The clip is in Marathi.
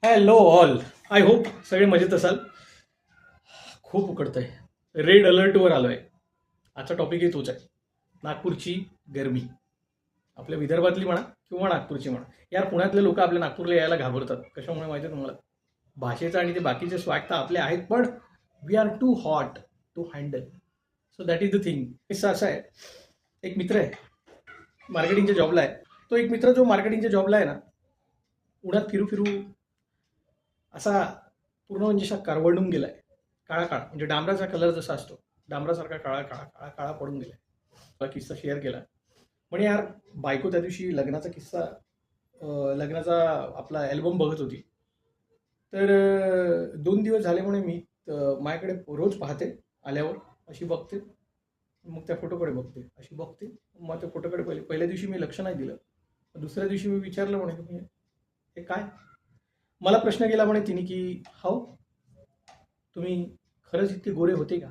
Hello all. आय होप सगळे मजेत असाल. खूप उकडतंय. रेड अलर्टवर आलो आहे. आजचा टॉपिकही तोच आहे, नागपूरची गरमी. आपल्या विदर्भातली म्हणा किंवा नागपूरची म्हणा. यार पुण्यातले लोक आपल्या नागपूरला यायला घाबरतात. कशामुळे माहिती आहे तुम्हाला? भाषेचा आणि ते बाकीचे स्वाट तर आपले आहेत, पण we are too hot to handle. So that is the thing. किस्सा असा आहे, एक मित्र आहे, मार्केटिंगच्या जॉबला आहे. तो एक मित्र जो मार्केटिंगच्या जॉबला आहे ना, उन्हात फिरू फिरू असा पूर्ण म्हणजे असा करवडून गेलाय. काळा काळा म्हणजे डांबराचा कलर जसा असतो, डांबरासारखा काळा काळा काळा काळा पडून गेलाय. मला किस्सा शेअर केला. म्हणे यार, बायको त्या दिवशी लग्नाचा किस्सा, लग्नाचा आपला अल्बम बघत होती. तर 2 दिवस झाले म्हणे मी माझ्याकडे रोज पाहते, आल्यावर अशी बघते, मग त्या फोटोकडे बघते, अशी बघते. मग त्या फोटोकडे पहिल्या दिवशी मी लक्ष नाही दिलं. दुसऱ्या दिवशी मी विचारलं म्हणे तुम्ही हे काय. मला प्रश्न केला म्हणे तिने की हाऊ, तुम्ही खरंच इतके गोरे होते का.